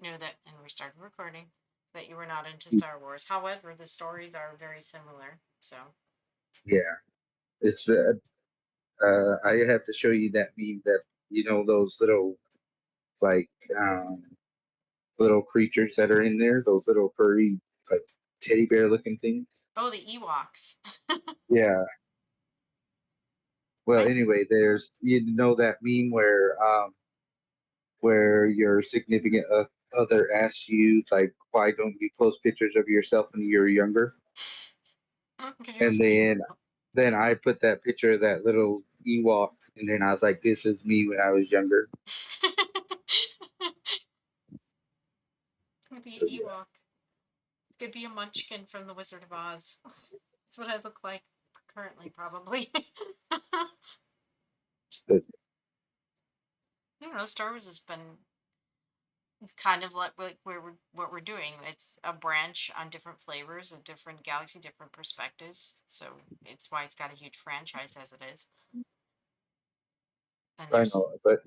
knew that, and we started recording, that you were not into Star Wars. However, the stories are very similar. So, Yeah, it's I have to show you that meme that those little like little creatures that are in there, those little furry like teddy bear looking things. oh, the Ewoks. Yeah. Well, I anyway, there's that meme where your significant other asks you like, why don't you post pictures of yourself when you're younger? because you're And then I put that picture of that little Ewok, and then I was like, this is me when I was younger. could be So an Ewok. Could be a Munchkin from The Wizard of Oz. That's what I look like currently, probably. I but don't know. Star Wars has been kind of like what we're doing. It's a branch on different flavors, a different galaxy, different perspectives. So it's why it's got a huge franchise as it is. And I there's know, but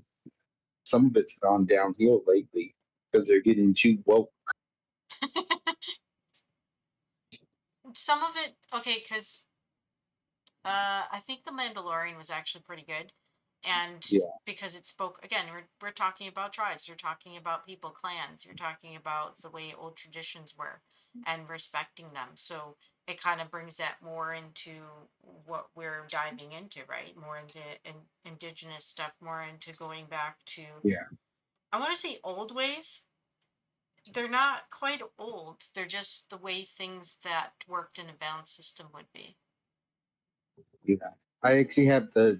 some of it's gone downhill lately because they're getting too woke. some of it okay because I think The Mandalorian was actually pretty good, and Yeah, because it spoke again, we're talking about tribes, you're talking about people, clans, you're talking about the way old traditions were, and respecting them. So it kind of brings that more into what we're diving into, right? More into indigenous stuff, more into going back to yeah, I want to say old ways. They're not quite old. They're just the way things that worked in a balanced system would be. yeah. I actually have the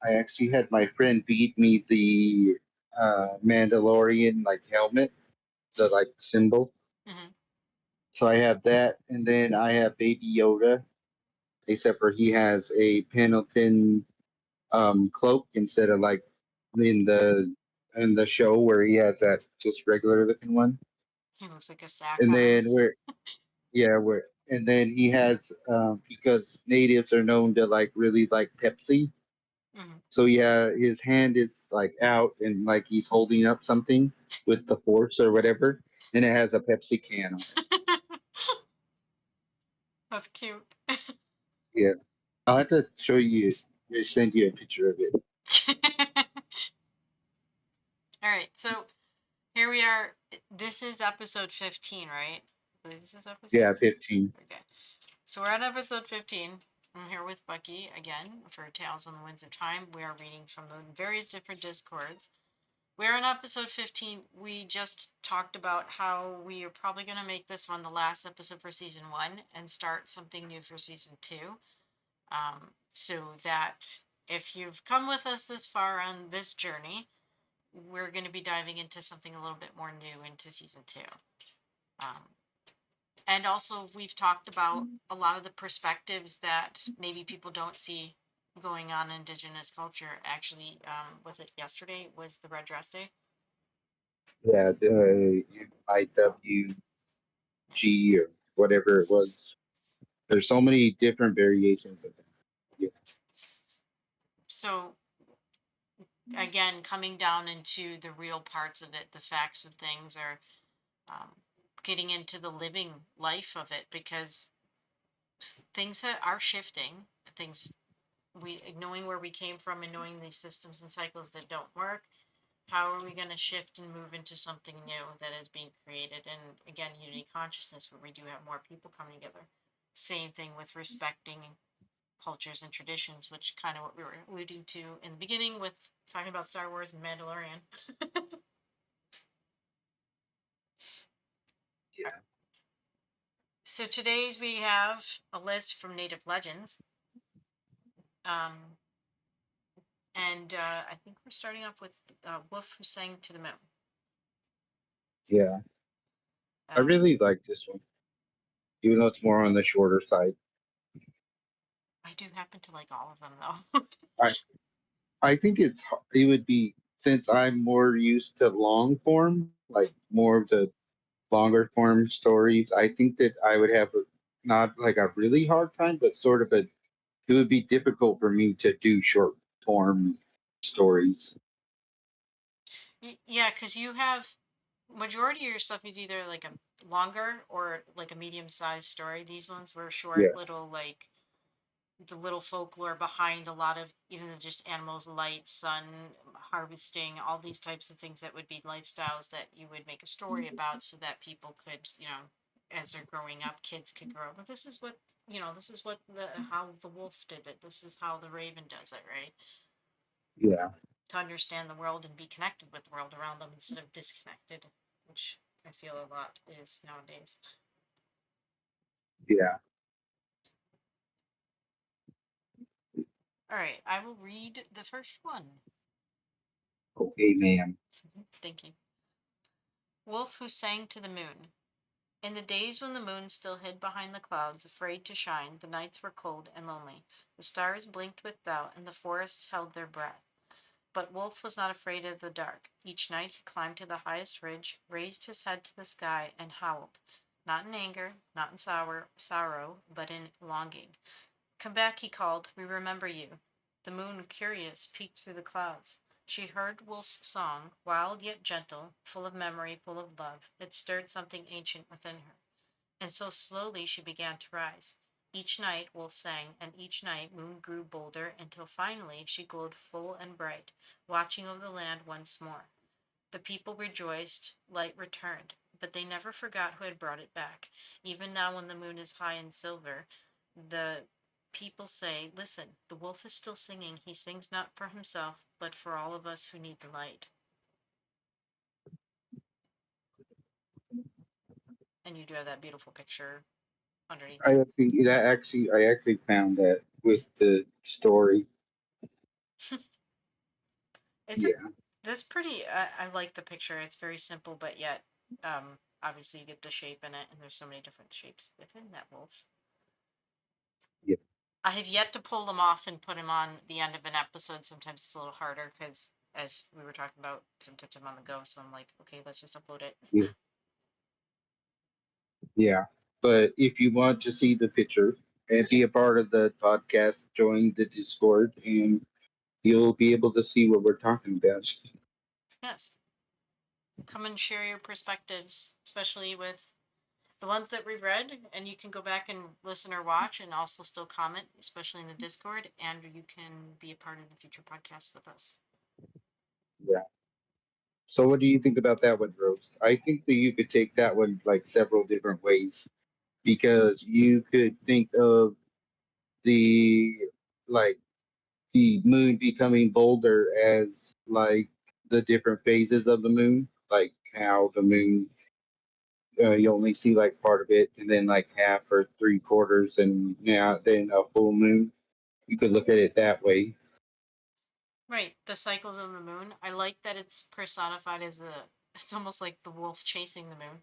I actually had my friend beat me the Mandalorian like helmet, the like symbol. Hmm. So I have that, and then I have Baby Yoda, except for he has a Pendleton cloak instead of like in the show where he has that just regular looking one. He looks like a sack And on. then where and then he has because natives are known to like really like Pepsi. Hmm. So yeah, his hand is like out and like he's holding up something with the force or whatever, and it has a Pepsi can on it. That's cute. Yeah, I'll have to show you, send you a picture of it. All right, so here we are. This is episode 15, right? I believe this is episode Yeah, 15. 15. Okay. So we're on episode 15. I'm here with Bucky again for Tales on the Winds of Time. We are reading from the various different discords. We're in episode 15. We just talked about how we are probably going to make this one the last episode for season 1 and start something new for season 2. So that if you've come with us this far on this journey, we're going to be diving into something a little bit more new into season 2. Um, and also, we've talked about a lot of the perspectives that maybe people don't see going on in Indigenous culture. Actually, was it yesterday? Was the Red Dress Day? Yeah, the IWG or whatever it was. There's so many different variations of it. Yeah, So, again, coming down into the real parts of it, the facts of things, or um, getting into the living life of it, because things that are shifting, things we knowing where we came from and knowing these systems and cycles that don't work, how are we going to shift and move into something new that is being created? And again, unity consciousness, where we do have more people coming together. Same thing with respecting cultures and traditions, which kind of what we were alluding to in the beginning with talking about Star Wars and Mandalorian. yeah, So today's we have a list from Native Legends. Um, and I think we're starting off with Wolf Who Sang to the Moon. yeah. I Um, really like this one, even though it's more on the shorter side. I do happen to like all of them though. I I think it would be since I'm more used to long form, like more of the longer form stories. I think that I would have not like a really hard time, but sort of a it would be difficult for me to do short form stories. Yeah, because you have majority of your stuff is either like a longer or like a medium-sized story. These ones were short, Yeah, little like the little folklore behind a lot of even just animals, light, sun, harvesting, all these types of things that would be lifestyles that you would make a story about so that people could, as they're growing up, kids could grow. But this is what, this is what the how the wolf did it. This is how the raven does it, right? yeah, To understand the world and be connected with the world around them instead of disconnected, which I feel a lot is nowadays. yeah. All right, I will read the first one. Okay, ma'am. Thank you. Wolf who sang to the moon. In the days when the moon still hid behind the clouds, afraid to shine, the nights were cold and lonely. The stars blinked with doubt, and the forests held their breath. But Wolf was not afraid of the dark. Each night he climbed to the highest ridge, raised his head to the sky, and howled. Not in anger, not in sorrow, but in longing. Come back, he called. We remember you. The moon, curious, peeked through the clouds. She heard Wolf's song, wild yet gentle, full of memory, full of love. It stirred something ancient within her. And so slowly she began to rise. Each night Wolf sang, and each night Moon grew bolder until finally she glowed full and bright, watching over the land once more. The people rejoiced, light returned, but they never forgot who had brought it back. Even now, when the moon is high in silver, the people say, listen, the wolf is still singing. He sings not for himself, but for all of us who need the light. And you do have that beautiful picture underneath I it. think that I actually found that with the story. It's a Yeah, That's pretty. I like the picture. It's very simple, but yet, obviously you get the shape in it, and there's so many different shapes within that wolf. yeah, I have yet to pull them off and put them on the end of an episode. Sometimes it's a little harder because, as we were talking about, sometimes I'm on the go, so I'm like, okay, let's just upload it. yeah, yeah. But if you want to see the picture and be a part of the podcast, join the Discord, and you'll be able to see what we're talking about. Yes, come and share your perspectives, especially with the ones that we read, and you can go back and listen or watch, and also still comment, especially in the Discord, and you can be a part of the future podcast with us. Yeah. So, what do you think about that one, Rose? I think that you could take that one like several different ways because you could think of the like the moon becoming bolder as like the different phases of the moon, like how the moon you only see like part of it, and then like half or three quarters, and now then a full moon. You could look at it that way. Right, the cycles of the moon. I like that it's personified as a. It's almost like the wolf chasing the moon.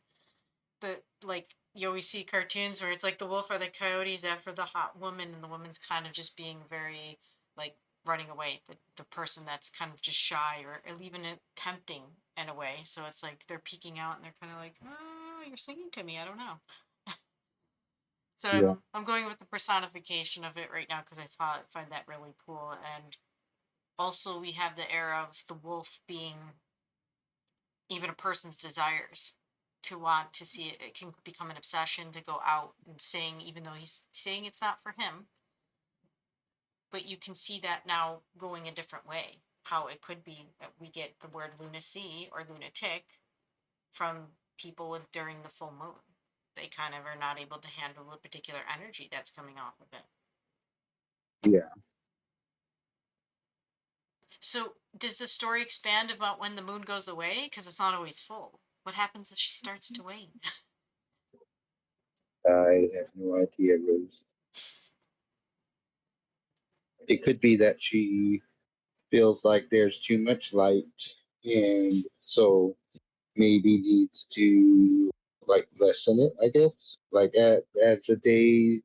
Like you always see cartoons where it's like the wolf or the coyotes after the hot woman, and the woman's kind of just being very like running away. The person that's kind of just shy or even tempting in a way. So it's like they're peeking out and they're kind of like, oh, you're singing to me. I don't know. So Yeah, I'm going with the personification of it right now because find that really cool. And also we have the era of the wolf being even a person's desires to want to see it. It can become an obsession to go out and sing even though he's saying it's not for him, but you can see that now going a different way, how it could be that we get the word lunacy or lunatic from people during the full moon. They kind of are not able to handle the particular energy that's coming off of it. yeah. So does the story expand about when the moon goes away? Because it's not always full. What happens if she starts to wane? I have no idea, Rose. It could be that she feels like there's too much light, and so maybe needs to like lessen it. I guess like as the day,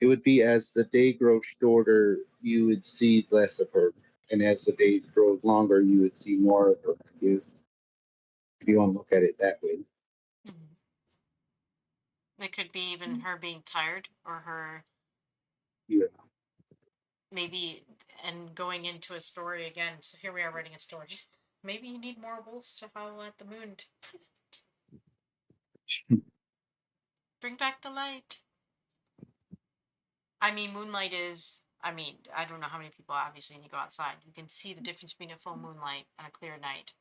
it would be as the day grows shorter, you would see less of her, and as the days grow longer, you would see more of her. If you want to look at it that way. Mhm. It could be even her being tired or her Yeah, maybe and going into a story again. So here we are writing a story. Maybe you need more wolves to follow at the moon. Bring back the light. I mean, moonlight is. I mean, I don't know how many people obviously when you go outside. You can see the difference between a full moonlight and a clear night.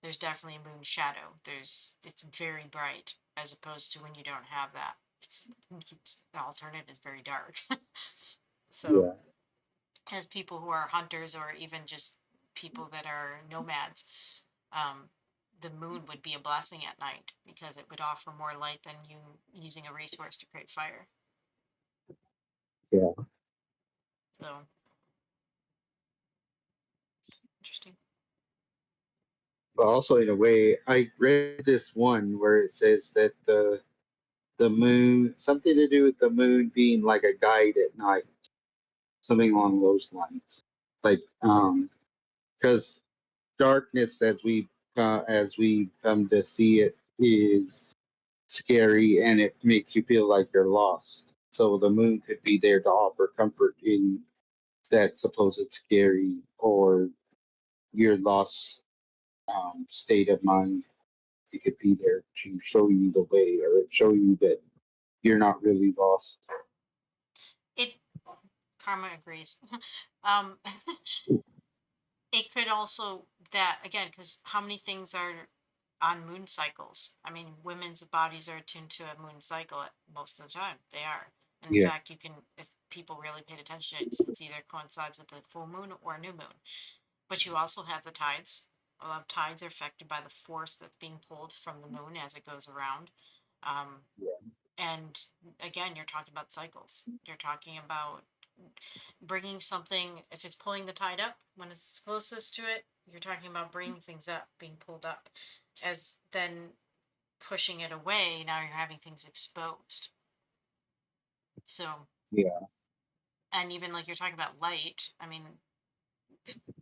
There's definitely a moon shadow. It's very bright as opposed to when you don't have that. It's the alternative is very dark. So Yeah, as people who are hunters or even just people that are nomads, um, the moon would be a blessing at night because it would offer more light than you using a resource to create fire. yeah. So interesting. But also, in a way, I read this one where it says that the moon, something to do with the moon being like a guide at night, something along those lines. Like, because darkness, as we come to see it, is scary and it makes you feel like you're lost. So the moon could be there to offer comfort in that supposed scary or your lost state of mind. It could be there to show you the way or show you that you're not really lost. It Karma agrees. um, it could also that again because how many things are on moon cycles? I mean, women's bodies are attuned to a moon cycle most of the time. They are. And in Yeah, fact, you can, if people really paid attention, it's either coincides with the full moon or a new moon. But you also have the tides. A lot of tides are affected by the force that's being pulled from the moon as it goes around. Um, and again, you're talking about cycles. You're talking about bringing something, if it's pulling the tide up when it's closest to it, you're talking about bringing things up, being pulled up, as then pushing it away. Now you're having things exposed. So, yeah, and even like you're talking about light, I mean,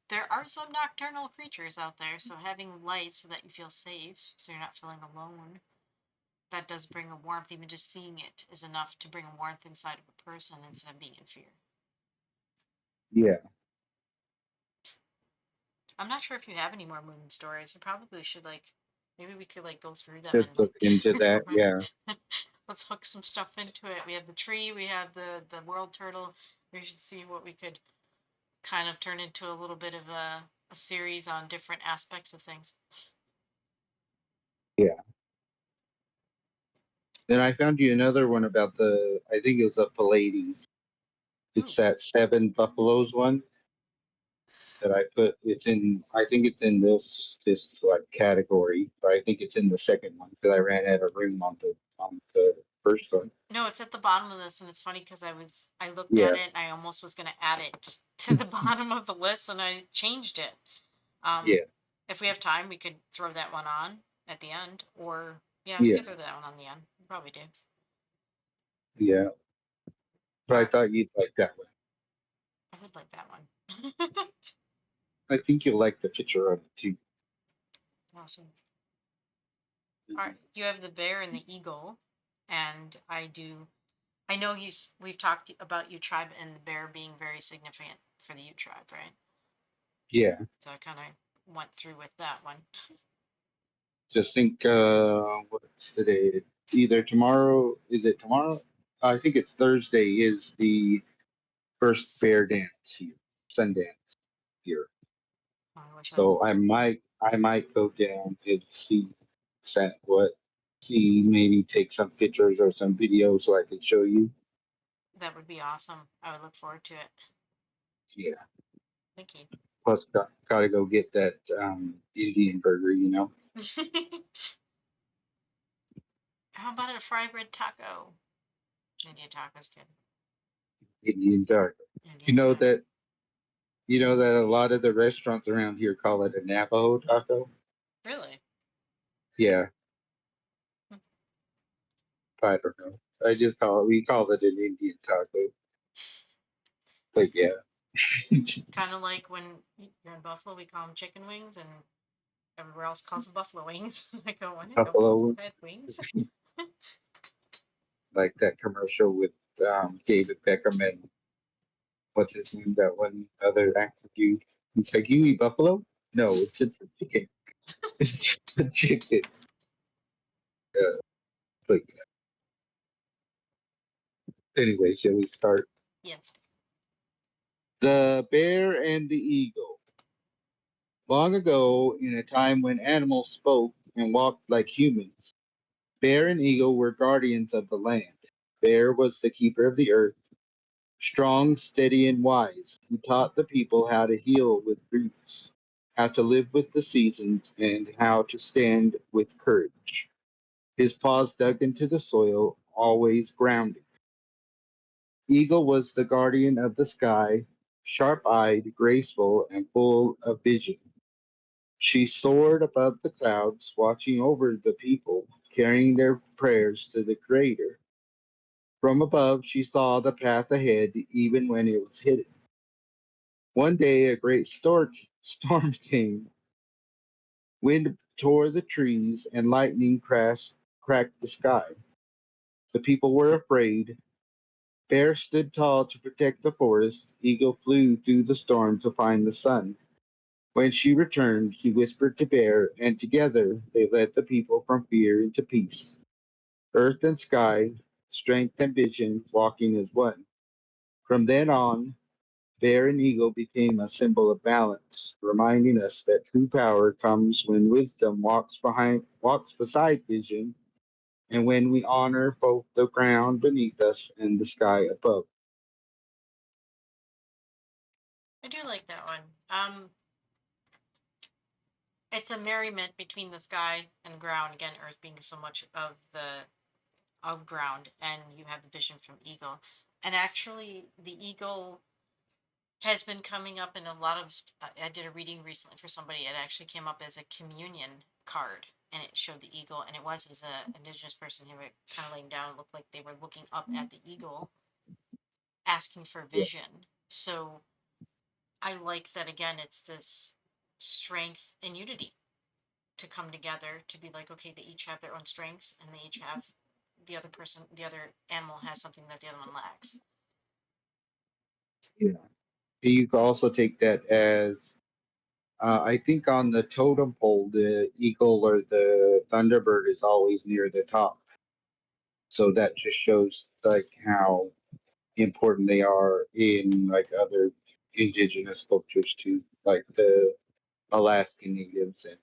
there are some nocturnal creatures out there, so having light so that you feel safe, so you're not feeling alone, that does bring a warmth. Even just seeing it is enough to bring a warmth inside of a person instead of being in fear. yeah. I'm not sure if you have any more moon stories. You probably should like maybe we could like go through them and Just look into that. Yeah, let's hook some stuff into it. We have the tree, we have the world turtle. We should see what we could kind of turn into a little bit of a series on different aspects of things. yeah. Then I found you another one about I think it was the Pallades. Ooh, It's that seven buffaloes one that I put. It's in. I think it's in this like category, but I think it's in the second one because I ran out of room on the first one. no, it's at the bottom of this, and it's funny because I looked at Yeah, it and I almost was gonna add it to the bottom of the list, and I changed it. Um, yeah, if we have time, we could throw that one on at the end, or yeah, we yeah, could throw that one on the end. We probably do. yeah. But All I right, thought you'd like that one. I would like that one. I think you'll like the picture of it too. Awesome. All right, you have the bear and the eagle, and I do. I know we've talked about Ute tribe and the bear being very significant for the Ute tribe, right? Yeah, So I kind of went through with that one. just think. What's today? Either tomorrow. Is it tomorrow? I think it's Thursday. Is the first bear dance here, Sundance here. Oh, I wish I So was. I might go down and set what see maybe take some pictures or some videos so I can show you. That would be awesome. I would look forward to it. Yeah. Thank you. Plus gotta go get that Indian burger. How about a fry bread taco? Indian taco's good. Indian taco. You Indian know taco. that you know that a lot of the restaurants around here call it a Navajo taco? Really? Yeah, Hmm. I don't know. We call it an Indian taco. It's But yeah. kind of like when you're in Buffalo, we call them chicken wings, and everywhere else calls them buffalo wings. I go, I didn't know Buffalo, buffalo had wings. like that commercial with David Beckham and what's his name? That one other actor dude. He's like, "You eat buffalo?" No, it's just a chicken. It's just a chicken. Uh, but anyway, shall we start? Yes. The Bear and the Eagle. Long ago, in a time when animals spoke and walked like humans, Bear and Eagle were guardians of the land. Bear was the keeper of the earth, strong, steady, and wise. He taught the people how to heal with roots, how to live with the seasons, and how to stand with courage. His paws dug into the soil, always grounded. Eagle was the guardian of the sky, sharp eyed, graceful, and full of vision. She soared above the clouds, watching over the people, carrying their prayers to the Creator. From above, she saw the path ahead, even when it was hidden. One day, a great storm came. Wind tore the trees, and lightning cracked the sky. The people were afraid. Bear stood tall to protect the forest. Eagle flew through the storm to find the sun. When she returned, she whispered to Bear, and together they led the people from fear into peace. Earth and sky, strength and vision, walking as one. From then on, Bear and Eagle became a symbol of balance, reminding us that true power comes when wisdom walks beside vision, and when we honor both the ground beneath us and the sky above. I do like that one. It's a merriment between the sky and the ground. Again, Earth being so much of ground, and you have the vision from Eagle. And actually, the Eagle has been coming up in a lot of. I did a reading recently for somebody. It actually came up as a communion card, and it showed the eagle, and it was as a indigenous person who were kind of laying down. It looked like they were looking up at the eagle, asking for Yeah, vision. So I like that again. It's this strength and unity to come together to be like, okay, they each have their own strengths, and they each have the other animal has something that the other one lacks. yeah. You can also take that as I think on the totem pole, the eagle or the thunderbird is always near the top. So that just shows like how important they are in like other indigenous cultures too, like the Alaskan natives and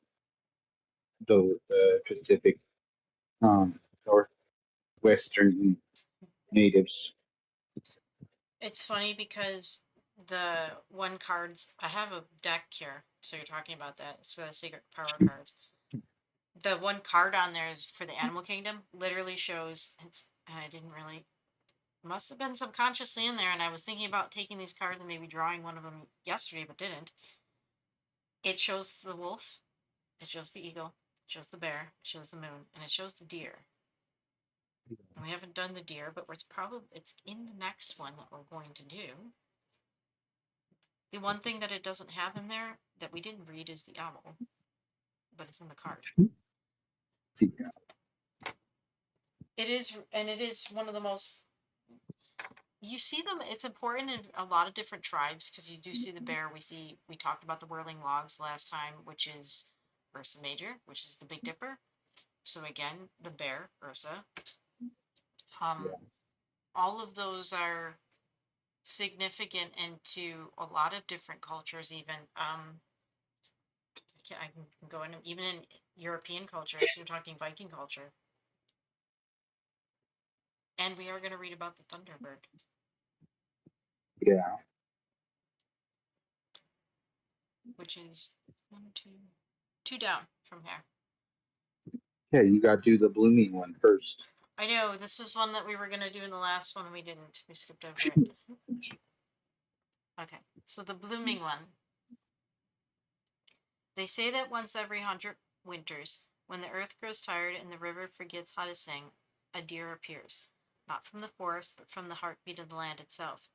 the Pacific um, northwestern natives. It's funny because the one cards I have a deck here, so you're talking about that. It's the secret power cards. The one card on there is for the animal kingdom. Literally shows it's. I didn't really. Must have been subconsciously in there, and I was thinking about taking these cards and maybe drawing one of them yesterday, but didn't. It shows the wolf. It shows the eagle. It shows the bear. It shows the moon, and it shows the deer. And we haven't done the deer, but it's in the next one that we're going to do. The one thing that it doesn't have in there that we didn't read is the owl, but it's in the card. It is, and it is one of the most. You see them. It's important in a lot of different tribes because you do see the bear. We talked about the whirling logs last time, which is Ursa Major, which is the Big Dipper. So again, the bear, Ursa. Um, Yeah, all of those are significant into a lot of different cultures. Even I can go in even in European cultures. You're talking Viking culture. And we are going to read about the Thunderbird, yeah, which is one, two down from here. yeah. You got to do the blooming one first. I know this was one that we were going to do in the last one, and we didn't. We skipped over it. Okay, so the blooming one. They say that once every 100 winters, when the earth grows tired and the river forgets how to sing, a deer appears, not from the forest, but from the heartbeat of the land itself.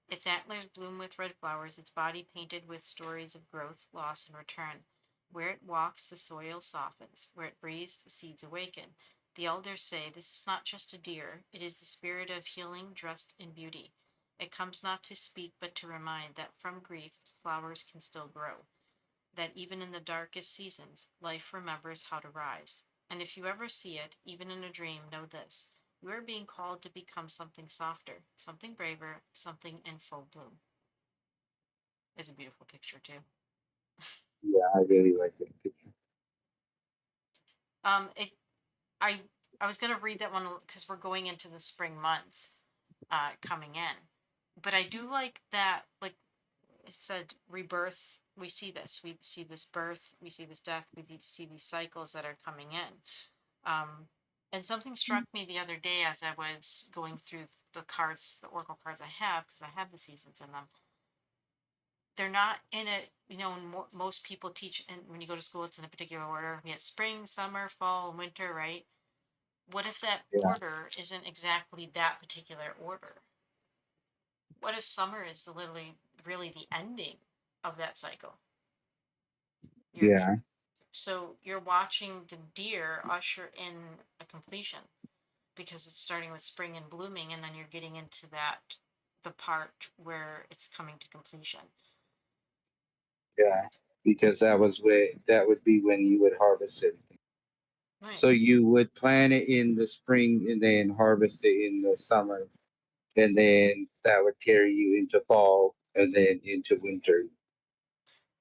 Its antlers bloom with red flowers, its body painted with stories of growth, loss, and return. Where it walks, the soil softens. Where it breathes, the seeds awaken. The elders say this is not just a deer, it is the spirit of healing dressed in beauty. It comes not to speak, but to remind that from grief, flowers can still grow. that even in the darkest seasons, life remembers how to rise. And if you ever see it, even in a dream, know this: you are being called to become something softer, something braver, something in full bloom. It's a beautiful picture, too. Yeah, I really like that picture. It I I was gonna read that one because we're going into the spring months, coming in, but I do like that. Like it said, rebirth. We see this. We see this birth. We see this death. We see these cycles that are coming in. Um, and something struck me the other day as I was going through the cards, the oracle cards I have, because I have the seasons in them. They're not in it. Most people teach, and when you go to school, it's in a particular order. We have spring, summer, fall, winter, right? What if that Yeah, order isn't exactly that particular order? What if summer is literally really the ending of that cycle? You're yeah, so you're watching the deer usher in a completion because it's starting with spring and blooming, and then you're getting into the part where it's coming to completion. yeah. Because that would be when you would harvest it. Right. So you would plant it in the spring and then harvest it in the summer, and then that would carry you into fall and then into winter.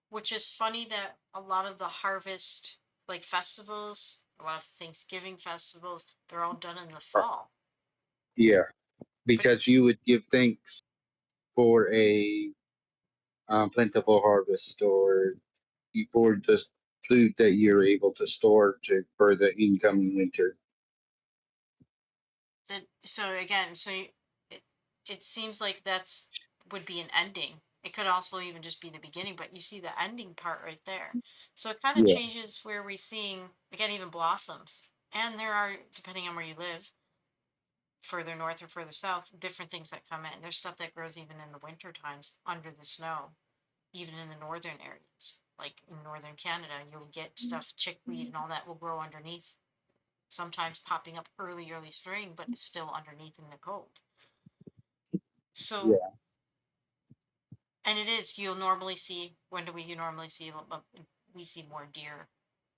Which is funny that a lot of the harvest like festivals, a lot of Thanksgiving festivals, they're all done in the Uh, fall. Yeah, But because you would give thanks for a plentiful harvest or for the food that you're able to store to for the incoming winter. so again, it it seems like that's would be an ending. It could also even just be the beginning, but you see the ending part right there. So it kind of Yeah, changes where we're seeing again even blossoms. And there are, depending on where you live, further north or further south, different things that come in. There's stuff that grows even in the winter times under the snow, even in the northern areas. Like in northern Canada, you'll get stuff, chickweed and all that will grow underneath, sometimes popping up early spring, but it's still underneath in the cold. So, yeah, and it is, you'll normally see, when do we normally see, we see more deer.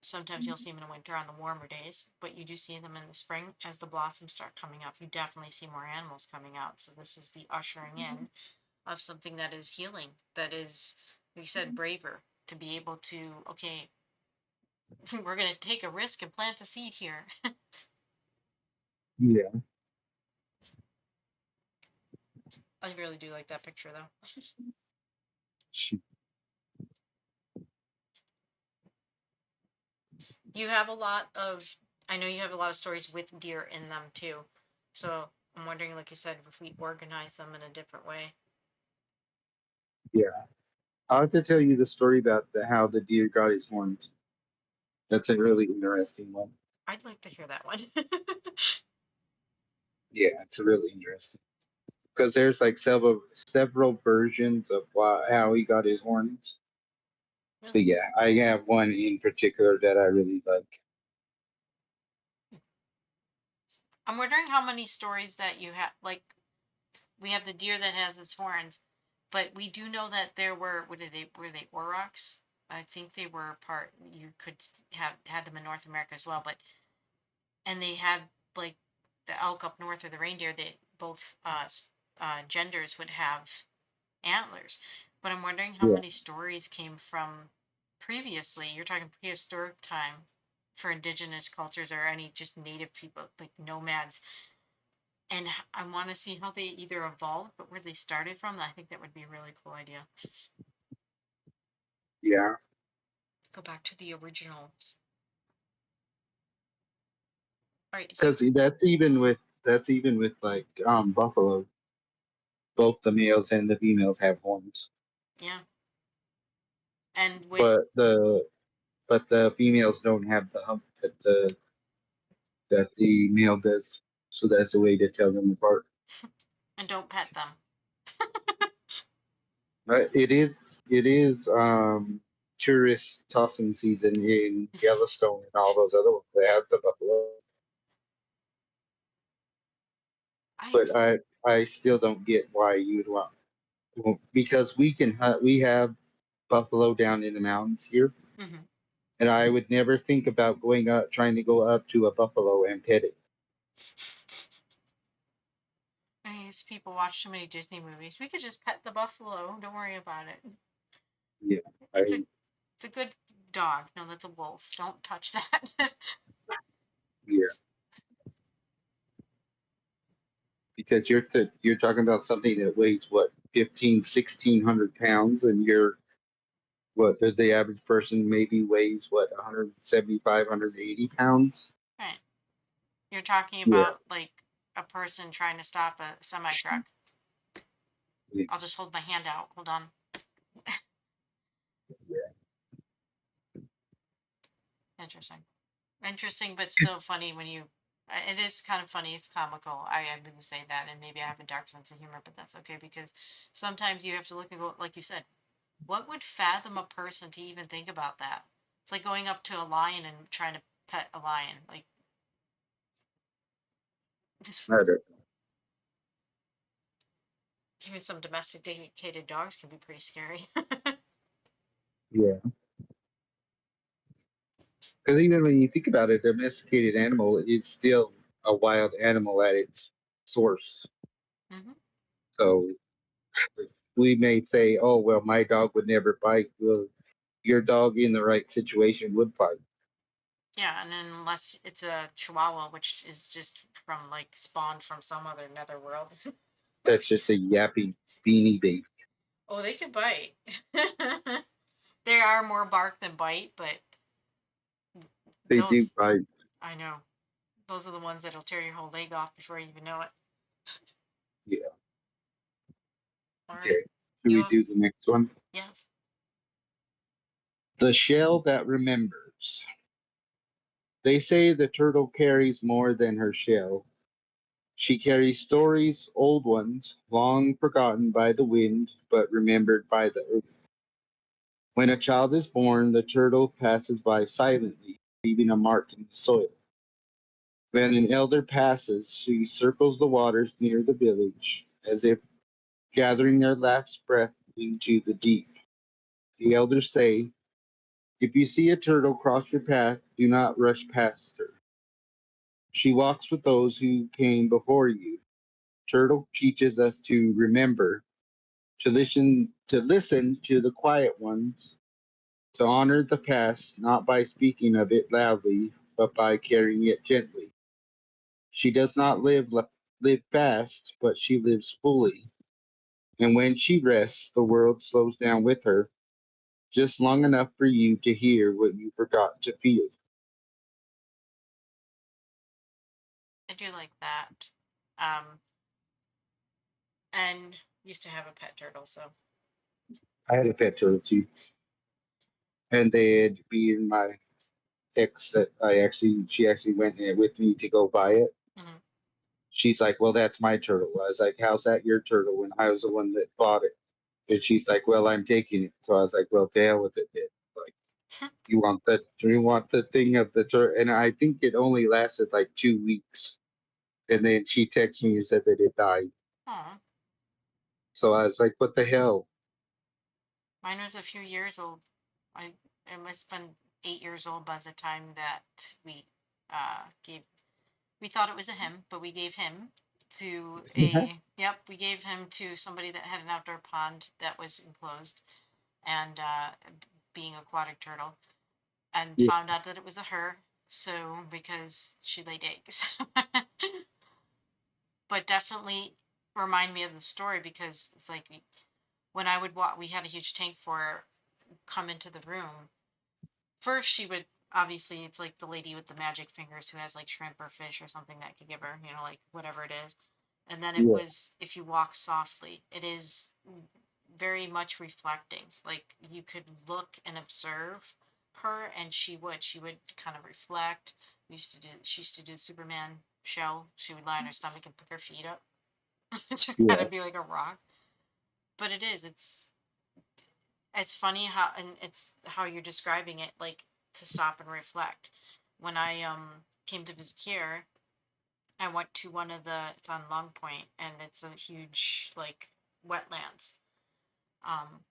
Sometimes you'll see them in the winter on the warmer days, but you do see them in the spring as the blossoms start coming up. You definitely see more animals coming out. So this is the ushering in of something that is healing, that is, like you said, braver, to be able to, okay, we're going to take a risk and plant a seed here. yeah. I really do like that picture though. Shoot. You have a lot of, I know you have a lot of stories with deer in them too. So I'm wondering, like you said, if we organize them in a different way. Yeah. I'll have to tell you the story about how the deer got his horns. That's a really interesting one. I'd like to hear that one. Yeah, it's really interesting because there's like several versions of how he got his horns. But Really? yeah, I have one in particular that I really like. I'm wondering how many stories that you have. Like, we have the deer that has its horns, but we do know that there were they aurochs? I think they were part, you could have had them in North America as well, but, and they had like the elk up north or the reindeer, they both genders would have antlers. But I'm wondering how Yeah, many stories came from previously. You're talking prehistoric time for indigenous cultures or any just native people, like nomads. And I want to see how they either evolved, but where they started from. I think that would be a really cool idea. yeah. Go back to the originals. All right, here. Because that's even with like buffalo. Both the males and the females have horns, Yeah. And with, but the females don't have the hump that the male does. So that's a way to tell them apart. and don't pet them. It is tourist tossing season in Yellowstone and all those other ones. They have the buffalo, I, but I still don't get why you'd want, well, because we can hunt. We have buffalo down in the mountains here, Mm-hmm. and I would never think about going up, trying to go up to a buffalo and pet it. These people watch too many Disney movies. We could just pet the buffalo. Don't worry about it. Yeah, It's a I it's a good dog. No, that's a wolf. Don't touch that. yeah, because you're talking about something that weighs what 15, 1,600 pounds, and you're what the average person maybe weighs what 175, 180 pounds. Right. You're talking Yeah, about like a person trying to stop a semi truck. yeah, I'll just hold my hand out. Hold on. Interesting. Interesting, but still funny when you. It is kind of funny. It's comical. I wouldn't say that, and maybe I have a dark sense of humor, but that's okay because sometimes you have to look and go, like you said, what would fathom a person to even think about that? It's like going up to a lion and trying to pet a lion. Like, just, I don't- even some domesticated dogs can be pretty scary. yeah. Because even when you think about it, a domesticated animal is still a wild animal at its source. Hmm. So we may say, "Oh well, my dog would never bite." Well, your dog in the right situation would bite. Yeah, and then unless it's a Chihuahua, which is just from like spawned from some other netherworld. That's just a yappy beanie baby. Oh, they can bite. They are more bark than bite, but They do those bite. I know. Those are the ones that'll tear your whole leg off before you even know it. Yeah. All right. Okay. Should You we have do the next one? yes. The shell that remembers. They say the turtle carries more than her shell. She carries stories, old ones, long forgotten by the wind, but remembered by the earth. When a child is born, the turtle passes by silently, leaving a mark in the soil. When an elder passes, she circles the waters near the village, as if gathering their last breath into the deep. The elders say, if you see a turtle cross your path, do not rush past her. She walks with those who came before you. Turtle teaches us to remember, to listen to the quiet ones, to honor the past not by speaking of it loudly, but by carrying it gently. She does not live fast, but she lives fully. And when she rests, the world slows down with her, just long enough for you to hear what you forgot to feel. I do like that. Um, and used to have a pet turtle, so I had a pet turtle too, and they'd be in my ex that she actually went in with me to go buy it. mhm. She's like, "Well, that's my turtle." I was like, "How's that your turtle?" When I was the one that bought it, and she's like, "Well, I'm taking it." So I was like, "Well, to hell with it, then." Like, you want the thing of the turtle, and I think it only lasted like 2 weeks, and then she texted me and said that it died. Aw, So I was like, "What the hell?" mine was a few years old. I it must have been 8 years old by the time that we gave. We thought it was a him, but we gave him to a yep. We gave him to somebody that had an outdoor pond that was enclosed and being aquatic turtle, and Yeah, found out that it was a her. So because she laid eggs, but definitely remind me of the story because it's like when I would walk, we had a huge tank for her come into the room. First, she would obviously, it's like the lady with the magic fingers who has like shrimp or fish or something that could give her, like whatever it is. And then it yeah, was if you walk softly, it is very much reflecting. Like you could look and observe her, and she would kind of reflect. She used to do the Superman show. She would lie on her stomach and pick her feet up, just kind yeah, of be like a rock. But it's funny how and it's how you're describing it, like to stop and reflect. When I came to visit here, I went to one of the it's on Long Point and it's a huge like wetlands. Um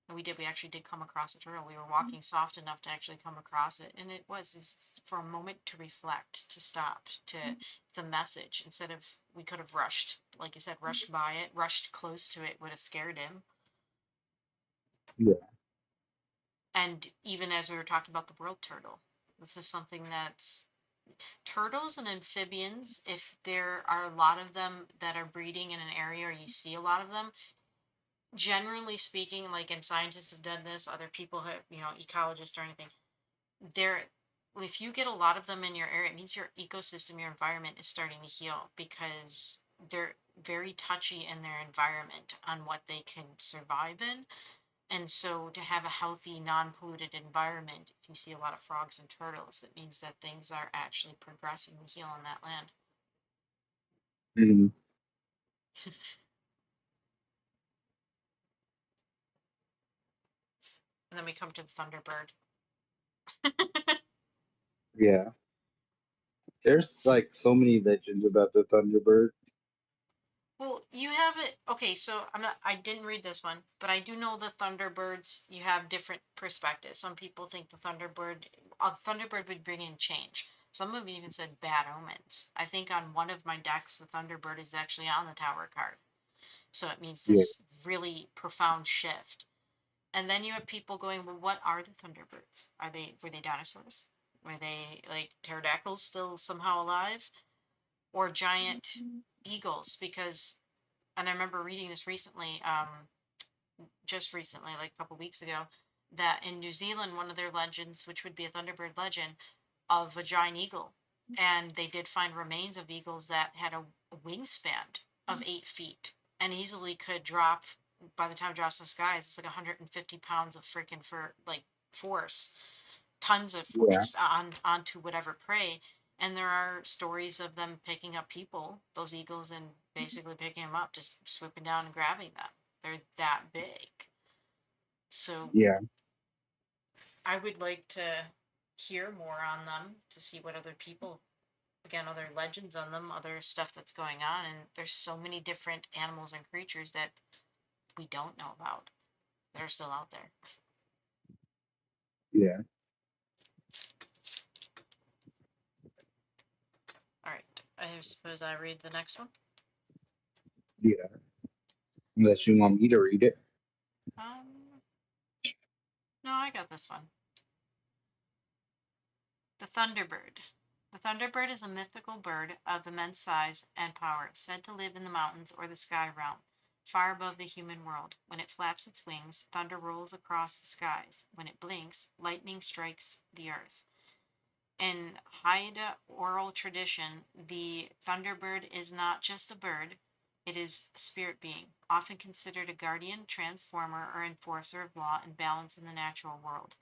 And we actually did come across a turtle. We were walking soft enough to actually come across it. And it was for a moment to reflect, to stop, it's a message. Instead of, we could have rushed, like you said, rushed by it, rushed close to it, would have scared him. Yeah. And even as we were talking about the world turtle, this is something that's turtles and amphibians, if there are a lot of them that are breeding in an area or you see a lot of them, generally speaking, like, and scientists have done this, other people have, ecologists or anything, there, if you get a lot of them in your area, it means your ecosystem, your environment is starting to heal, because they're very touchy in their environment on what they can survive in. And so to have a healthy, non-polluted environment, if you see a lot of frogs and turtles, it means that things are actually progressing to heal in that land. Mm, And then we come to the Thunderbird. yeah. There's like so many legends about the Thunderbird. Well, you have it. Okay, so I didn't read this one, but I do know the Thunderbirds, you have different perspectives. Some people think the Thunderbird would bring in change. Some have even said bad omens. I think on one of my decks, the Thunderbird is actually on the tower card. So it means Yeah. this really profound shift. And then you have people going, well, what are the Thunderbirds? Were they dinosaurs? Were they like pterodactyls still somehow alive? Or giant eagles? Because, and I remember reading this recently, just recently, like a couple weeks ago, that in New Zealand, one of their legends, which would be a Thunderbird legend, of a giant eagle. And they did find remains of eagles that had a wingspan of 8 feet and easily could drop, by the time it drops from the skies, it's like 150 pounds of freaking force, tons of Yeah. it's onto whatever prey. And there are stories of them picking up people, those eagles, and basically picking them up, just swooping down and grabbing them. They're that big. So Yeah. I would like to hear more on them, to see what other people, again, other legends on them, other stuff that's going on. And there's so many different animals and creatures that we don't know about that are still out there. Yeah. All right, I suppose I read the next one. Yeah. Unless you want me to read it. um no, I got this one. The Thunderbird. The Thunderbird is a mythical bird of immense size and power, said to live in the mountains or the sky realm, far above the human world. When it flaps its wings, thunder rolls across the skies. When it blinks, lightning strikes the earth. In Haida oral tradition, the Thunderbird is not just a bird, it is a spirit being, often considered a guardian, transformer, or enforcer of law and balance in the natural world.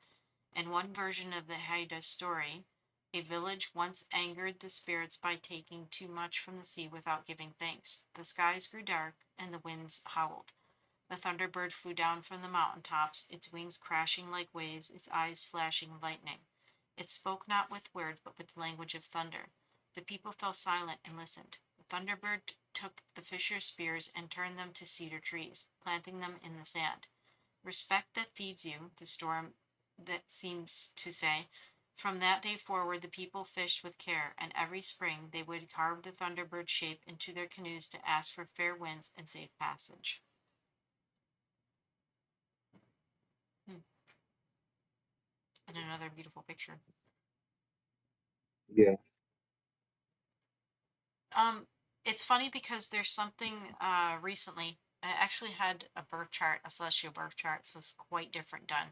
In one version of the Haida story, a village once angered the spirits by taking too much from the sea without giving thanks. The skies grew dark and the winds howled. The thunderbird flew down from the mountain tops, its wings crashing like waves, its eyes flashing lightning. It spoke not with words, but with the language of thunder. The people fell silent and listened. The thunderbird took the fisher's spears and turned them to cedar trees, planting them in the sand. Respect that feeds you, the storm that seems to say. From that day forward, the people fished with care, and every spring they would carve the thunderbird's shape into their canoes to ask for fair winds and safe passage. Hmm. And another beautiful picture. Yeah. Um, it's funny because there's something recently. I actually had a birth chart, a celestial birth chart, so it's quite different done.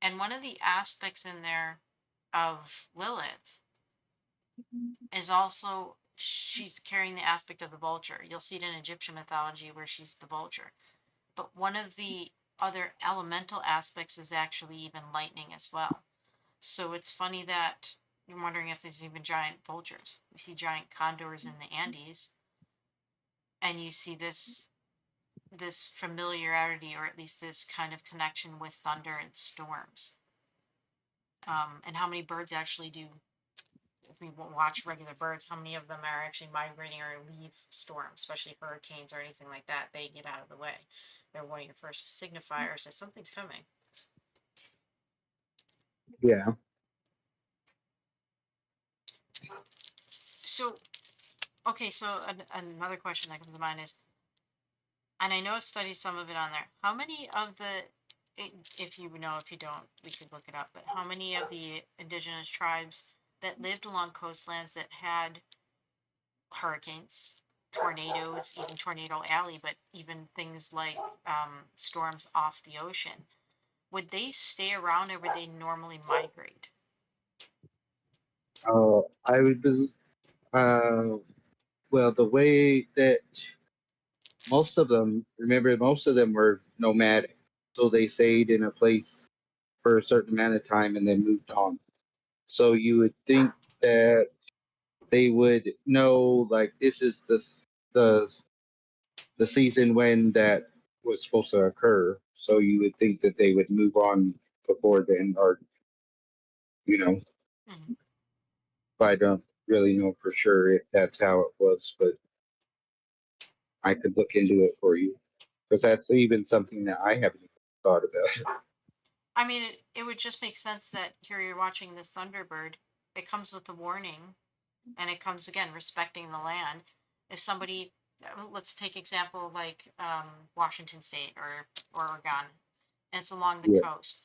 And one of the aspects in there of Lilith is also, she's carrying the aspect of the vulture. You'll see it in Egyptian mythology where she's the vulture. But one of the other elemental aspects is actually even lightning as well. So it's funny that you're wondering if there's even giant vultures. We see giant condors in the Andes, and you see this familiarity, or at least this kind of connection with thunder and storms. And how many birds actually do we watch regular birds, how many of them are actually migrating or leave storms, especially hurricanes or anything like that? They get out of the way. They're one of your first signifiers that something's coming. Yeah. So, okay, so another question that comes to mind is, and I know I've studied some of it on there. How many of the, if you know, if you don't, we could look it up, but how many of the indigenous tribes that lived along coastlands that had hurricanes, tornadoes, even Tornado Alley, but even things like storms off the ocean, would they stay around or would they normally migrate? I would. Uh, well, the way that most of them were nomadic, so they stayed in a place for a certain amount of time and then moved on. So you would think that they would know, like, this is the the season when that was supposed to occur. So you would think that they would move on before then, or you know, Mm-hmm. but I don't really know for sure if that's how it was, but I could look into it for you because that's even something that I haven't even thought about. I mean, it would just make sense that here you're watching this Thunderbird. It comes with a warning, and it comes again respecting the land. If somebody, let's take example like Washington State or Oregon, and it's along the Yeah, coast.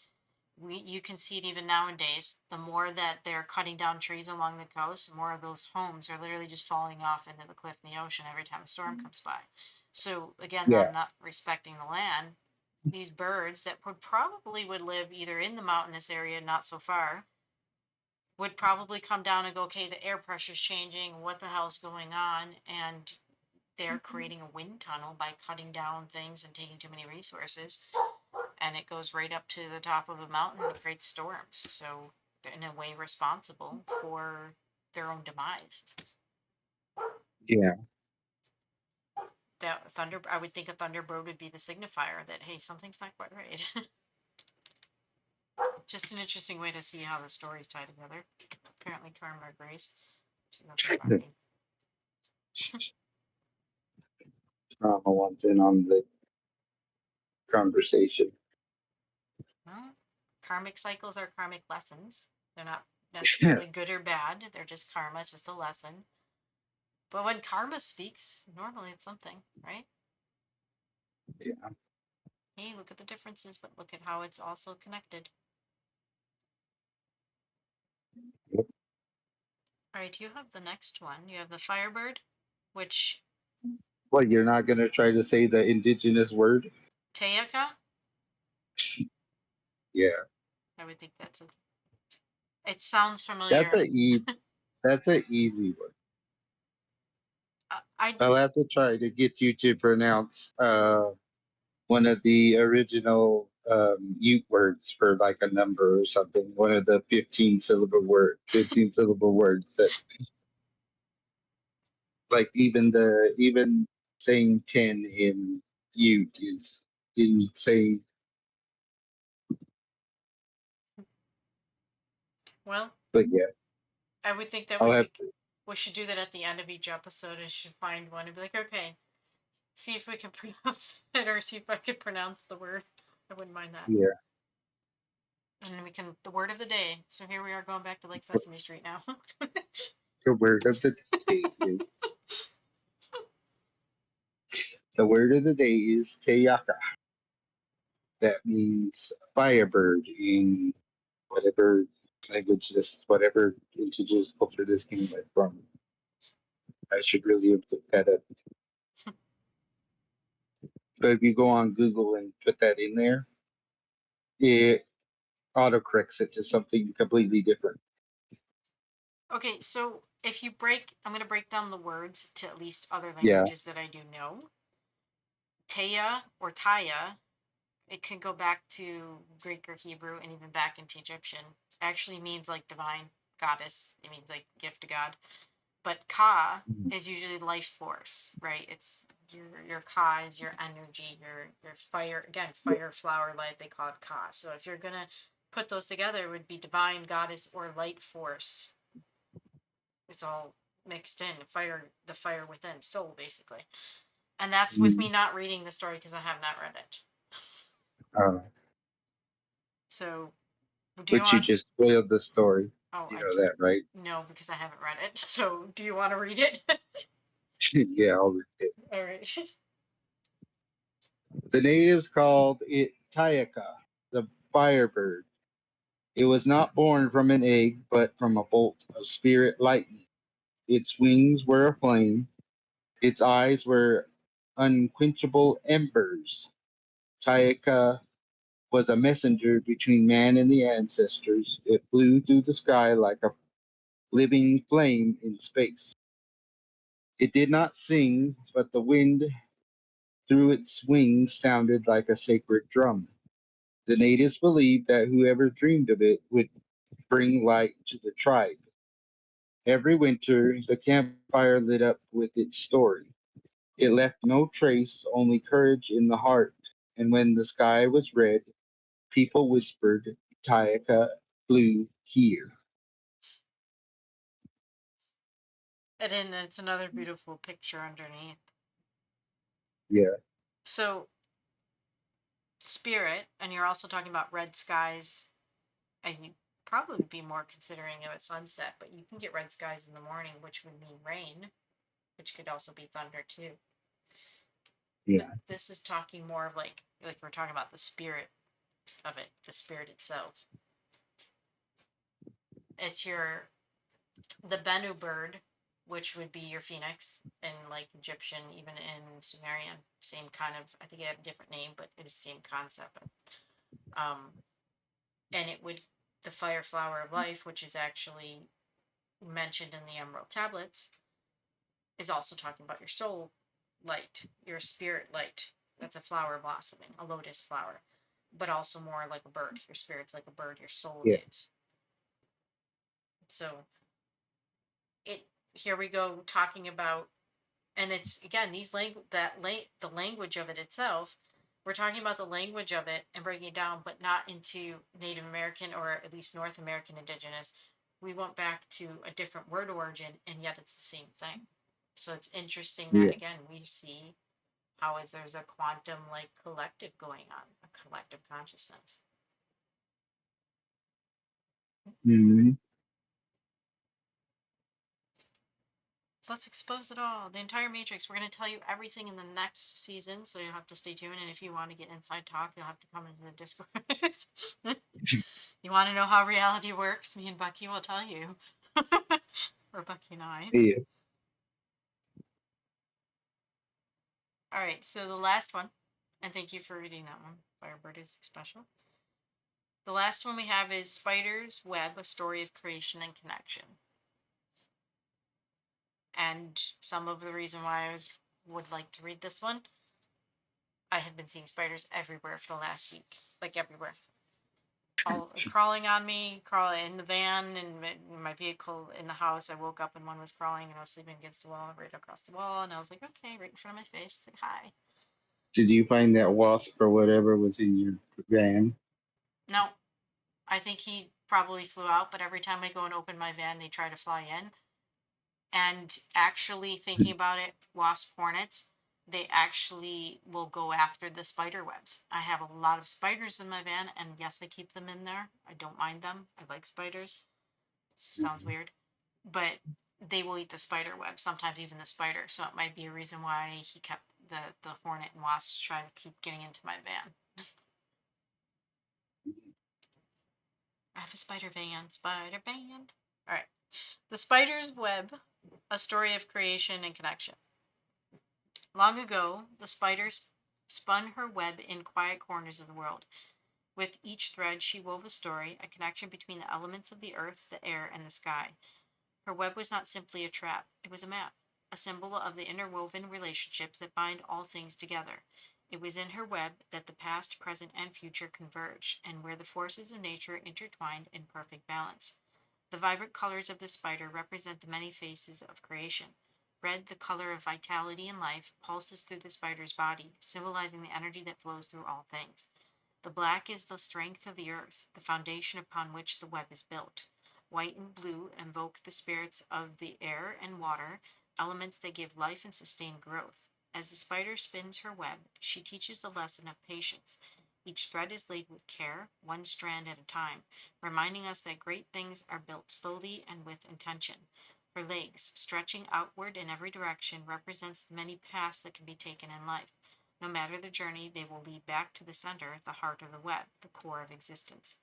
You can see it even nowadays. The more that they're cutting down trees along the coast, the more of those homes are literally just falling off into the cliff in the ocean every time a storm comes by. So again, yeah, them not respecting the land, these birds that would live either in the mountainous area, not so far, would probably come down and go, okay, the air pressure's changing. What the hell's going on? And they're creating a wind tunnel by cutting down things and taking too many resources. And it goes right up to the top of a mountain and creates storms. So they're in a way responsible for their own demise. yeah. That thunder, I would think a thunderbird would be the signifier that hey, something's not quite right. Just an interesting way to see how the stories tie together. Apparently, Karma agrees. She's not there barking. Trauma wants in on the conversation. Well, karmic cycles are karmic lessons. They're not necessarily good or bad. They're just karma. It's just a lesson. But when karma speaks, normally it's something, right? Yeah. Hey, look at the differences, but look at how it's also connected. Yep. All right, you have the next one. You have the Firebird, which Well, you're not gonna try to say the indigenous word? Teya'Ka. Yeah. I would think that's a. It sounds That's familiar. a e. That's an easy one. I I'll have to try to get you to pronounce one of the original Ute words for like a number or something. One of the 15 syllable words that like even saying 10 in Ute is insane. well, But yeah, I would think that I'll would have be. We should do that at the end of each episode. I should find one and be like, okay, see if we can pronounce it or see if I can pronounce the word. I wouldn't mind that. yeah. And then we can the word of the day. So here we are going back to like Sesame Street now. The word of the day is Teya'Ka. That means firebird in whatever language this, whatever indigenous culture this came from. I should really have looked that up. But if you go on Google and put that in there, it autocorrects it to something completely different. Okay, so if you break, I'm going to break down the words to at least other Yeah. languages that I do know. Teya or Taya, it can go back to Greek or Hebrew and even back into Egyptian. Actually means like divine goddess. It means like gift to God. But Ka Mhm. is usually life force, right? It's your Ka is your energy, your fire. Again, Yeah. fire, flower, life. They call it Ka. So if you're gonna put those together, it would be divine goddess or light force. It's all mixed in. The fire within, soul, basically. And that's with me Mm. not reading the story because I have not read it. Uh, So, do you but you want? just spoiled the story. Oh, You I know that, right? no, because I haven't read it. So, do you want to read it? Yeah, I'll read it. All right. The natives called it Teya'Ka the Firebird. It was not born from an egg, but from a bolt of spirit lightning. Its wings were aflame. Its eyes were unquenchable embers. Teya'Ka was a messenger between man and the ancestors. It flew through the sky like a living flame in space. It did not sing, but the wind through its wings sounded like a sacred drum. The natives believed that whoever dreamed of it would bring light to the tribe. Every winter, the campfire lit up with its story. It left no trace, only courage in the heart. And when the sky was red, people whispered, Tayaka flew here. And then it's another beautiful picture underneath. Yeah, So, spirit, and you're also talking about red skies, and you probably would be more considering of a sunset, but you can get red skies in the morning, which would mean rain, which could also be thunder too. But yeah, this is talking more of like we're talking about the spirit of it, the spirit itself. It's your the Bennu bird, which would be your phoenix in like Egyptian, even in Sumerian, same kind of. I think it had a different name, but it is the same concept. Um, and it would the fire flower of life, which is actually mentioned in the Emerald tablets, is also talking about your soul light, your spirit light. That's a flower blossoming, a lotus flower, but also more like a bird. Your spirit's like a bird, your soul yeah. is. So it here we go talking about, and it's again these the language of it itself. We're talking about the language of it and breaking it down, but not into Native American or at least North American indigenous. We went back to a different word origin, and yet it's the same thing. So it's interesting that Yeah. again we see how is there's a quantum like collective going on, a collective consciousness. Hmm. So let's expose it all. The entire Matrix. We're going to tell you everything in the next season, so you'll have to stay tuned. And if you want to get inside talk, you'll have to come into the Discord. You want to know how reality works? Me and Bucky will tell you. Or Bucky and I. Yeah. All right, so the last one, and thank you for reading that one. Firebird is special. The last one we have is Spider's Web, A Story of Creation and Connection. And some of the reason why would like to read this one, I have been seeing spiders everywhere for the last week, like everywhere. All crawling on me, crawling in the van, in my vehicle, in the house. I woke up and one was crawling, and I was sleeping against the wall, right across the wall, and I was like, okay, right in front of my face. It's like, hi. Did you find that wasp or whatever was in your van? No, I think he probably flew out, but every time I go and open my van, they try to fly in. And actually thinking about it, wasp hornets, they actually will go after the spider webs. I have a lot of spiders in my van, and yes, I keep them in there. I don't mind them. I like spiders. It sounds Mhm. weird, but they will eat the spider web, sometimes even the spider. So it might be a reason why he kept the hornet and wasps trying to keep getting into my van. I have a spider van, spider van. All right. The spider's web, a story of creation and connection. Long ago, the spider spun her web in quiet corners of the world. With each thread, she wove a story, a connection between the elements of the earth, the air, and the sky. Her web was not simply a trap, it was a map, a symbol of the interwoven relationships that bind all things together. It was in her web that the past, present, and future converged, and where the forces of nature intertwined in perfect balance. The vibrant colors of the spider represent the many faces of creation. Red, the color of vitality and life, pulses through the spider's body, symbolizing the energy that flows through all things. The black is the strength of the earth, the foundation upon which the web is built. White and blue invoke the spirits of the air and water, elements that give life and sustain growth. As the spider spins her web, she teaches the lesson of patience. Each thread is laid with care, one strand at a time, reminding us that great things are built slowly and with intention. Her legs, stretching outward in every direction, represents the many paths that can be taken in life. No matter the journey, they will lead back to the center, the heart of the web, the core of existence.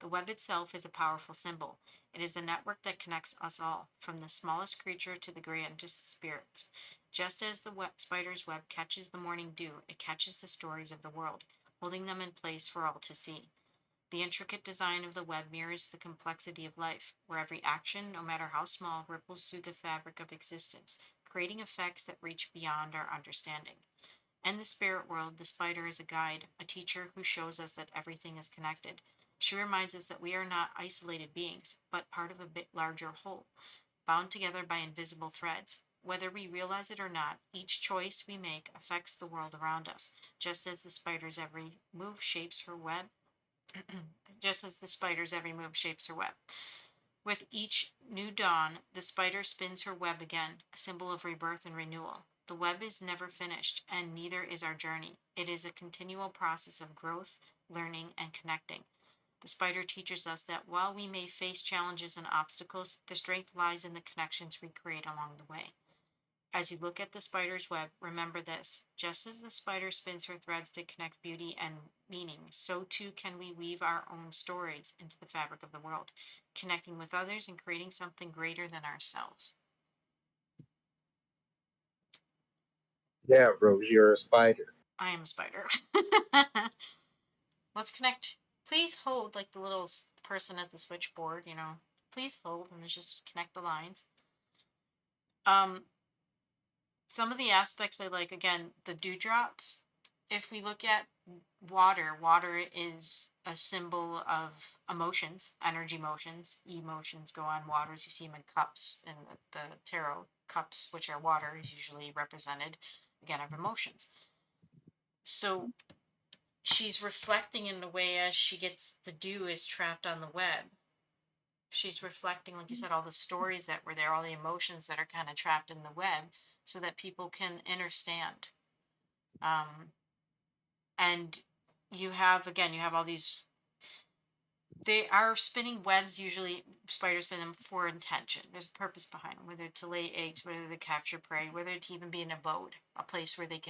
The web itself is a powerful symbol. It is the network that connects us all, from the smallest creature to the grandest spirits. Just as the spider's web catches the morning dew, it catches the stories of the world, holding them in place for all to see. The intricate design of the web mirrors the complexity of life, where every action, no matter how small, ripples through the fabric of existence, creating effects that reach beyond our understanding. In the spirit world, the spider is a guide, a teacher who shows us that everything is connected. She reminds us that we are not isolated beings, but part of a bit larger whole, bound together by invisible threads. Whether we realize it or not, each choice we make affects the world around us, just as the spider's every move shapes her web, just as the spider's every move shapes her web. With each new dawn, the spider spins her web again, a symbol of rebirth and renewal. The web is never finished, and neither is our journey. It is a continual process of growth, learning, and connecting. The spider teaches us that while we may face challenges and obstacles, the strength lies in the connections we create along the way. As you look at the spider's web, remember this: just as the spider spins her threads to connect beauty and meaning, so too can we weave our own stories into the fabric of the world, connecting with others and creating something greater than ourselves. Yeah, Rose, you're a spider. I am a spider. Let's connect. Please hold, like the little person at the switchboard, Please hold and let's just connect the lines. Um, some of the aspects I like, again, the dewdrops. If we look at water is a symbol of emotions, energy motions. Emotions go on waters. You see them in cups, and the tarot cups, which are water, is usually represented, again, of emotions. So she's reflecting in a way as she gets the dew is trapped on the web. She's reflecting, like you said, all the stories that were there, all the emotions that are kind of trapped in the web, so that people can understand. And you have all these. They are spinning webs. Usually, spiders spin them for intention. There's a purpose behind them, whether to lay eggs, whether to capture prey, whether to even be in a abode, a place where they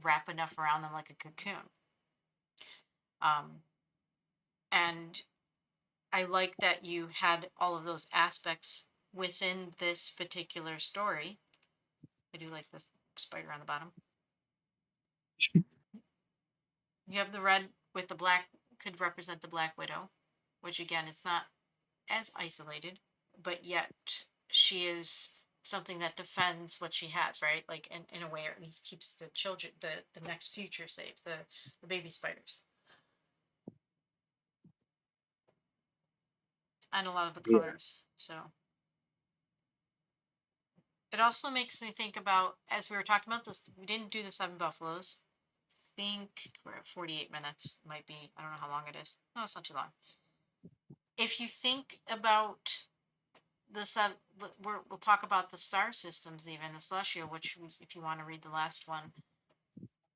wrap enough around them like a cocoon. And I like that you had all of those aspects within this particular story. I do like this spider on the bottom. You have the red with the black, could represent the Black Widow, which again, it's not as isolated, but yet she is something that defends what she has, right? Like in a way, or at least keeps the children, the next future safe, the baby spiders. And a lot of the Yeah. colors. So it also makes me think about, as we were talking about this, we didn't do the Seven Buffaloes. Think we're at 48 minutes. Might be, I don't know how long it is. No, it's not too long. If you think about the seven, we'll talk about the star systems, even the celestial, which, if you want to read the last one,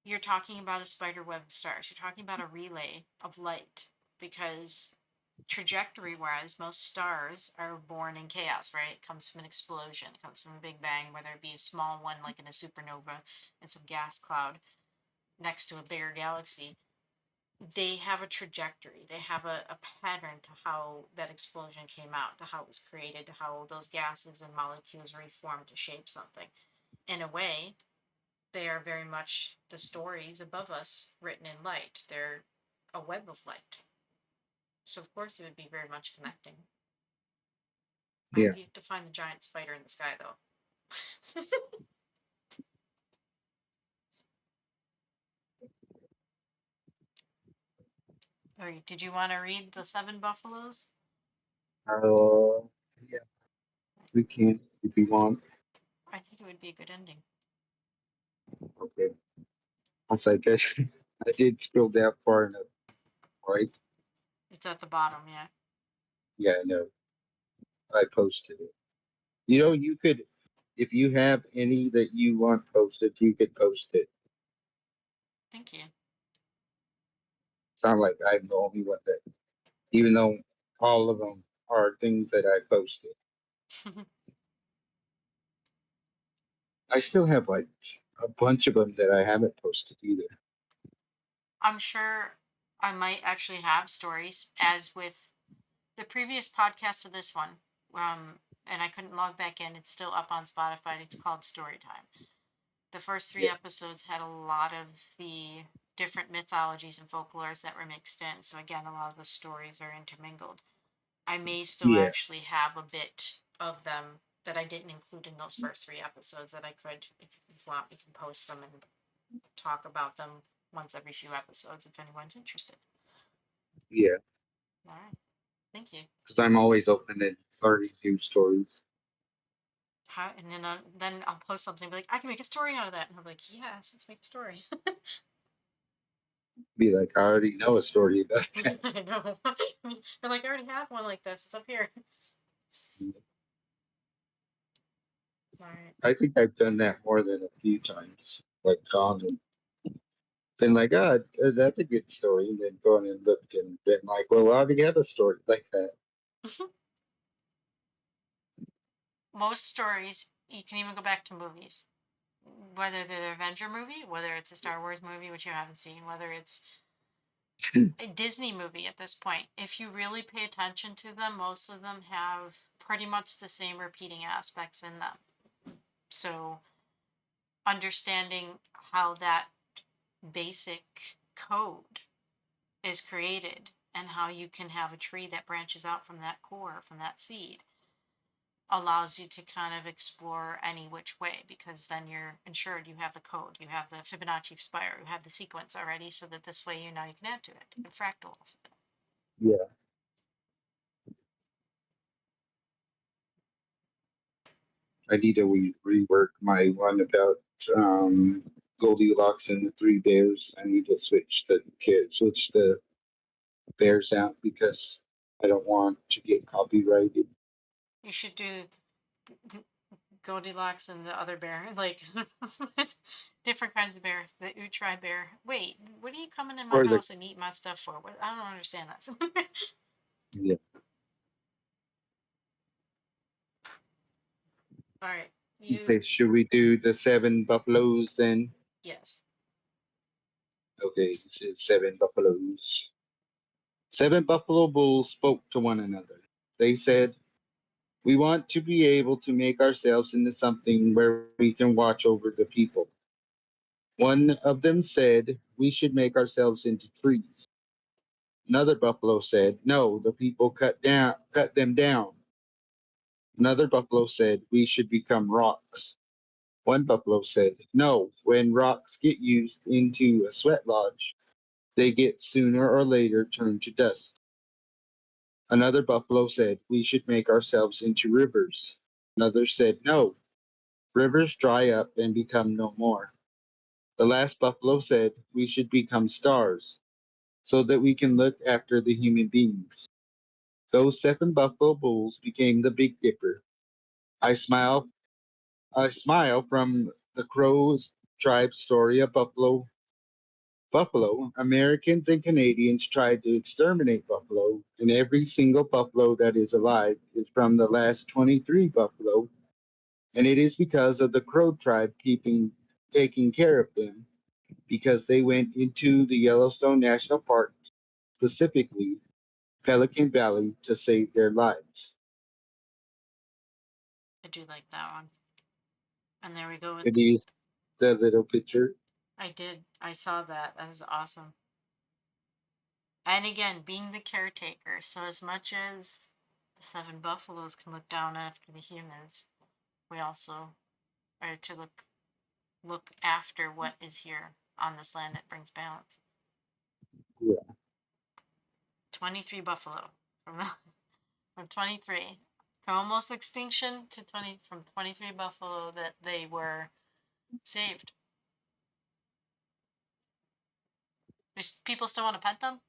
you're talking about a spider web of stars. You're talking about a relay of light, because trajectory wise, most stars are born in chaos, right? It comes from an explosion, it comes from a big bang, whether it be a small one like in a supernova and some gas cloud next to a bigger galaxy. They have a trajectory, they have a pattern to how that explosion came out, to how it was created, to how those gases and molecules reformed to shape something. In a way, they are very much the stories above us written in light. They're a web of light. So of course it would be very much connecting. I Yeah. have yet to find the giant spider in the sky though. All right, did you want to read the Seven Buffaloes? Uh, yeah, we can if you want. I think it would be a good ending. Okay. I was like, I did scroll down far enough, right? It's at the bottom, yeah. Yeah, I know. I posted it. You know, you could, if you have any that you want posted, you could post it. Thank you. Sound like I'm the only one that, even though all of them are things that I posted. I still have like a bunch of them that I haven't posted either. I'm sure I might actually have stories, as with the previous podcast of this one. And I couldn't log back in. It's still up on Spotify. It's called Storytime. The first three Yeah, episodes had a lot of the different mythologies and folklores that were mixed in. So again, a lot of the stories are intermingled. I may still yeah, actually have a bit of them that I didn't include in those first three episodes that I could, if you want, we can post them and talk about them once every few episodes if anyone's interested. yeah. All right. Thank you. Because I'm always open to starting new stories. How, and then I'll post something, be like, I can make a story out of that. And I'm like, yes, let's make a story. Be like, I already know a story about that. I know. You're like, I already have one like this. It's up here. All right. I think I've done that more than a few times. Like gone and been like, ah, that's a good story, and then gone and looked and been like, well, I already have a story like that. Most stories, you can even go back to movies, whether they're the Avenger movie, whether it's a Star Wars movie, which you haven't seen, whether it's a Disney movie at this point. If you really pay attention to them, most of them have pretty much the same repeating aspects in them. So, understanding how that basic code is created and how you can have a tree that branches out from that core, from that seed, allows you to kind of explore any which way, because then you're ensured you have the code, you have the Fibonacci spiral, you have the sequence already, so that this way you know you can add to it. You can fractal off of it. Yeah, I need to rework my one about um, Goldilocks and the Three Bears. I need to switch the bears out because I don't want to get copyrighted. You should do Goldilocks and the other bear, like different kinds of bears. The Utri bear. Wait, what are you coming in my Or the house and eat my stuff for? What? I don't understand that. yeah. All right, you. Okay, should we do the seven buffaloes then? Yes. Okay, this is seven buffaloes. Seven buffalo bulls spoke to one another. They said, we want to be able to make ourselves into something where we can watch over the people. One of them said, we should make ourselves into trees. Another buffalo said, no, the people cut them down. Another buffalo said, we should become rocks. One buffalo said, no, when rocks get used into a sweat lodge, they get sooner or later turned to dust. Another buffalo said, we should make ourselves into rivers. Another said, no, rivers dry up and become no more. The last buffalo said, we should become stars so that we can look after the human beings. Those seven buffalo bulls became the Big Dipper. I smile I smile from the Crow's tribe story of Buffalo. Americans and Canadians tried to exterminate buffalo, and every single buffalo that is alive is from the last 23 buffalo, and it is because of the Crow tribe taking care of them, because they went into the Yellowstone National Park, specifically Pelican Valley, to save their lives. I do like that one. And there we go with. It is the little picture. I did. I saw that. That is awesome. And again, being the caretaker. So as much as the seven buffaloes can look down after the humans, we also are to look after what is here on this land that brings balance. Yeah, 23 buffalo from from 23 from almost extinction to 20, from 23 buffalo that they were saved. People still want to pet them.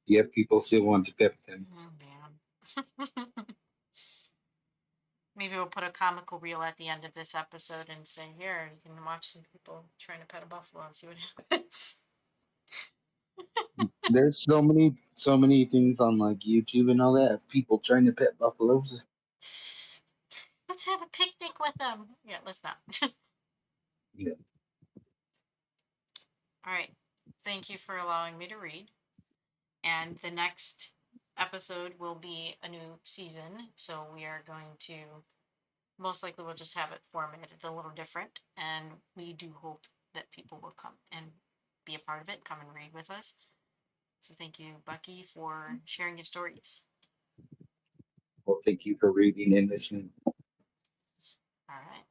yet people still want to pet them. Oh man. Maybe we'll put a comical reel at the end of this episode and say, here, you can watch some people trying to pet a buffalo and see what happens. There's so many things on like YouTube and all that of people trying to pet buffaloes. Let's have a picnic with them. Yeah, let's not. Yeah. All right. Thank you for allowing me to read. And the next episode will be a new season. So we are going to, most likely, we'll just have it formatted a little different. And we do hope that people will come and be a part of it, come and read with us. So thank you, Bucky, for sharing your stories. Well, thank you for reading and listening. All right.